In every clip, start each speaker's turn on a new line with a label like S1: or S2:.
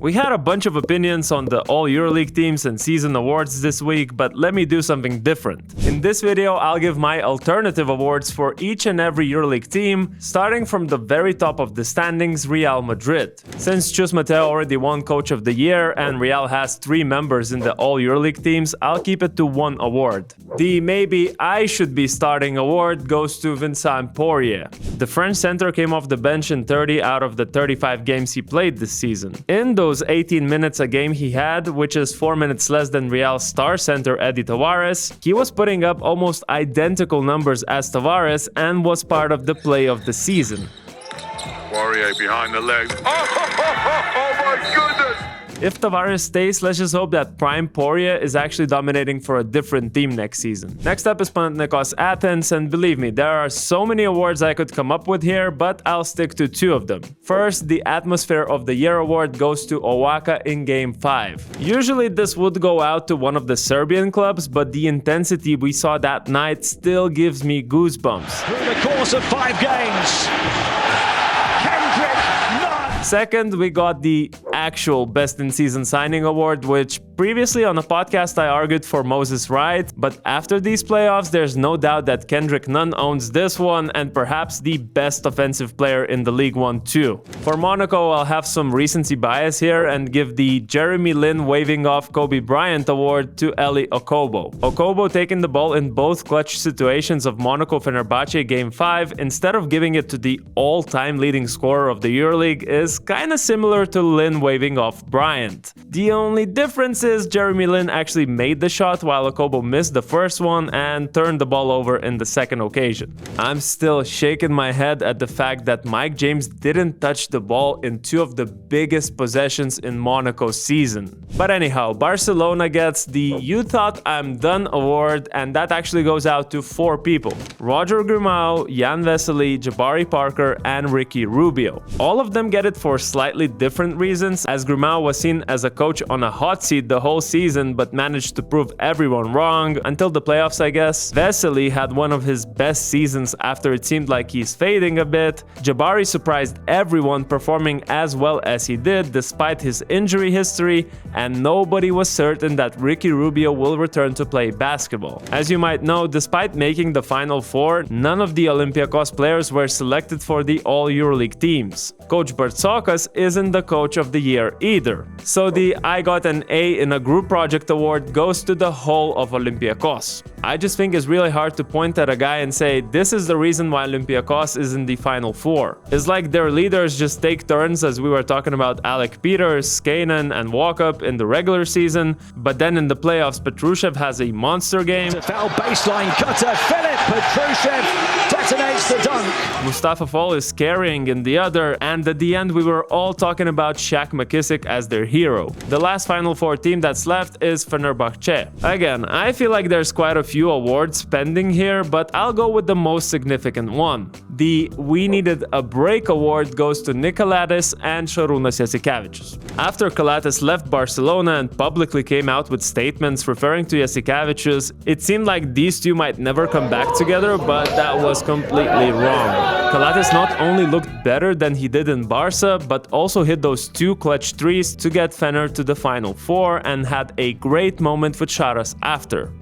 S1: We had a bunch of opinions on the All-EuroLeague Teams and season awards this week, but let me do something different. In this video, I'll give my alternative awards for each and every EuroLeague team, starting from the very top of the standings, Real Madrid. Since Chus Mateo already won Coach of the Year and Real has 3 members in the All-EuroLeague Teams, I'll keep it to 1 award. The maybe I should be starting award goes to Vincent Poirier. The French center came off the bench in 30 out of the 35 games he played this season. In those 18 minutes a game he had, which is 4 minutes less than Real's star center Eddie Tavares, he was putting up almost identical numbers as Tavares and was part of the play of the season.
S2: Poirier behind the legs. Oh my goodness!
S1: If Tavares stays, let's just hope that Prime Poirier is actually dominating for a different team next season. Next up is Panathinaikos Athens, and believe me, there are so many awards I could come up with here, but I'll stick to 2 of them. First, the Atmosphere of the Year award goes to Owaka in Game 5. Usually this would go out to one of the Serbian clubs, but the intensity we saw that night still gives me goosebumps.
S3: Through the course of 5 games,
S1: Second, we got the actual Best in Season Signing award, which previously on a podcast I argued for Moses Wright, but after these playoffs there's no doubt that Kendrick Nunn owns this one and perhaps the best offensive player in the League One too. For Monaco, I'll have some recency bias here and give the Jeremy Lin waving off Kobe Bryant award to Eli Okobo. Okobo taking the ball in both clutch situations of Monaco-Fenerbahce Game 5 instead of giving it to the all-time leading scorer of the EuroLeague is kinda similar to Lin waving off Bryant. The only difference is Jeremy Lin actually made the shot while Okobo missed the first one and turned the ball over in the second occasion. I'm still shaking my head at the fact that Mike James didn't touch the ball in 2 of the biggest possessions in Monaco's season. But anyhow, Barcelona gets the You Thought I'm Done award, and that actually goes out to 4 people: Roger Grimau, Jan Vesely, Jabari Parker, and Ricky Rubio. All of them get it for slightly different reasons, as Grimau was seen as a coach on a hot seat the whole season but managed to prove everyone wrong until the playoffs, I guess. Vesely had one of his best seasons after it seemed like he's fading a bit. Jabari surprised everyone performing as well as he did despite his injury history, and nobody was certain that Ricky Rubio will return to play basketball. As you might know, despite making the Final Four, none of the Olympiacos players were selected for the All-EuroLeague teams. Coach Bartzokas isn't the Coach of the Year either. So the I got an A in a group project award goes to the whole of Olympiacos. I just think it's really hard to point at a guy and say this is the reason why Olympiacos is in the Final Four. It's like their leaders just take turns, as we were talking about Alec Peters, Skanen and Walkup in the regular season, but then in the playoffs Petrushev has a monster game.
S3: a foul baseline cutter, Philip Petrushev detonates the dunk.
S1: Mustafa Fall is carrying in the other, and at the end we were all talking about Shaq McKissick as their hero. The last Final Four team that's left is Fenerbahce. Again, I feel like there's quite a few awards pending here, but I'll go with the most significant one. The We Needed a Break award goes to Nikolaidis and Šarūnas Jasikevičius. After Kalatis left Barcelona and publicly came out with statements referring to Jasikevičius, it seemed like these two might never come back together, but that was completely wrong. Kalatis not only looked better than he did in Barca, but also hit those 2 clutch threes to get Fener to the Final Four and had a great moment with Šaras after.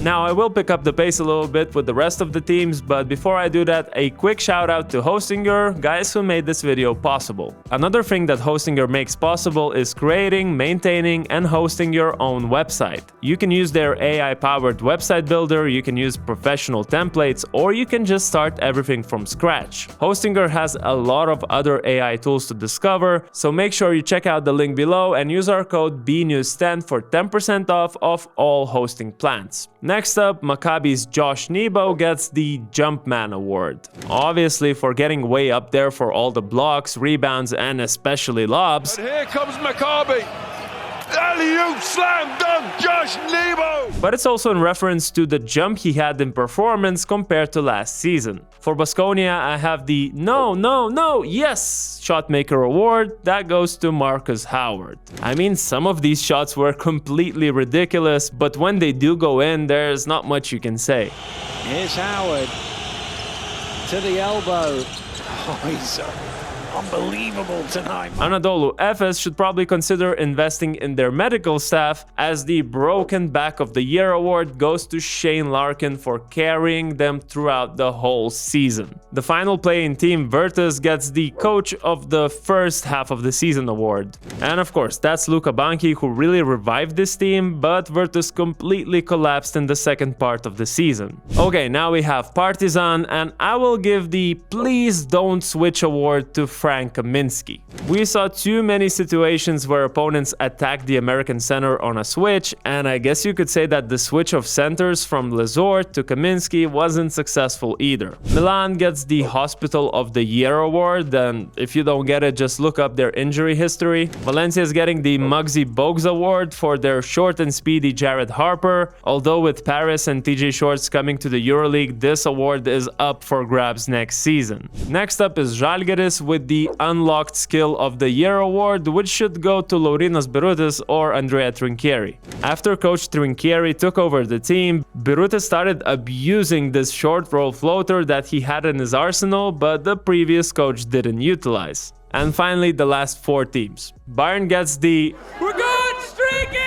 S1: Now, I will pick up the pace a little bit with the rest of the teams, but before I do that, a quick shout out to Hostinger, guys who made this video possible. Another thing that Hostinger makes possible is creating, maintaining, and hosting your own website. You can use their AI-powered website builder, you can use professional templates, or you can just start everything from scratch. Hostinger has a lot of other AI tools to discover, so make sure you check out the link below and use our code BNews10 for 10% off of all hosting plans. Next up, Maccabi's Josh Nebo gets the Jumpman award. Obviously for getting way up there for all the blocks, rebounds, and especially lobs.
S2: And here comes Maccabi. Alley-oop slam dunk, Josh Nebo!
S1: But it's also in reference to the jump he had in performance compared to last season. For Baskonia, I have the no, yes shotmaker award. That goes to Marcus Howard. I mean, some of these shots were completely ridiculous, but when they do go in, there's not much you can say.
S3: Here's Howard to the elbow. Oh, he's unbelievable tonight.
S1: Anadolu Efes should probably consider investing in their medical staff, as the Broken Back of the Year award goes to Shane Larkin for carrying them throughout the whole season. The final play-in team, Virtus, gets the Coach of the First Half of the Season award. And of course, that's Luka Banki, who really revived this team, but Virtus completely collapsed in the second part of the season. Okay, now we have Partizan, and I will give the Please Don't Switch award to Frank Kaminsky. We saw too many situations where opponents attacked the American center on a switch, and I guess you could say that the switch of centers from Lezort to Kaminsky wasn't successful either. Milan gets the Hospital of the Year award, and if you don't get it, just look up their injury history. Valencia is getting the Muggsy Bogues award for their short and speedy Jared Harper, although with Paris and TJ Shorts coming to the EuroLeague, this award is up for grabs next season. Next up is Žalgiris with the Unlocked Skill of the Year award, which should go to Laurynas Birutis or Andrea Trinchieri. After coach Trinchieri took over the team, Birutis started abusing this short roll floater that he had in his arsenal, but the previous coach didn't utilize. And finally, the last four teams. Bayern gets the "We're good streaking!"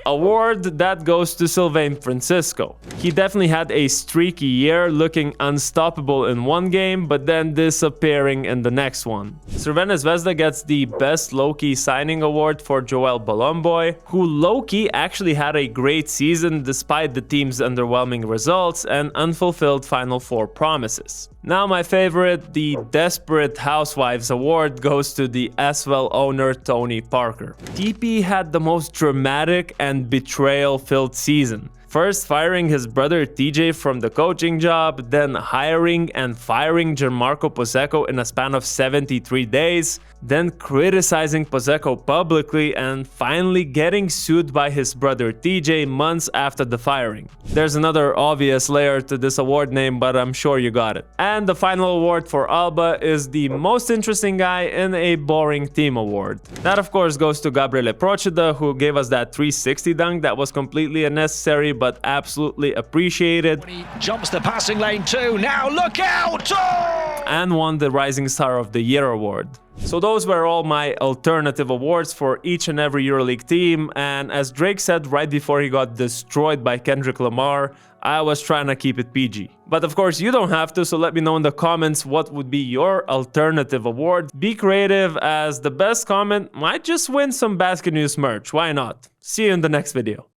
S1: award that goes to Sylvain Francisco. He definitely had a streaky year, looking unstoppable in one game, but then disappearing in the next one. Crvena Zvezda gets the Best Low-Key Signing award for Joel Bolomboy, who low-key actually had a great season despite the team's underwhelming results and unfulfilled Final Four promises. Now my favorite, the Desperate Housewives award, goes to the Aswell owner Tony Parker. TP had the most dramatic and betrayal-filled season. First firing his brother TJ from the coaching job, then hiring and firing Gianmarco Pozzecco in a span of 73 days, then criticizing Pozzecco publicly, and finally getting sued by his brother TJ months after the firing. There's another obvious layer to this award name, but I'm sure you got it. And the final award for Alba is the Most Interesting Guy in a Boring Team award. That of course goes to Gabriele Procida, who gave us that 360 dunk that was completely unnecessary but absolutely appreciated.
S3: He jumps the passing lane too, now look out! Oh!
S1: And won the Rising Star of the Year award. So those were all my alternative awards for each and every EuroLeague team, and as Drake said right before he got destroyed by Kendrick Lamar, I was trying to keep it PG. But of course you don't have to, so let me know in the comments what would be your alternative award. Be creative, as the best comment might just win some BasketNews merch, why not? See you in the next video.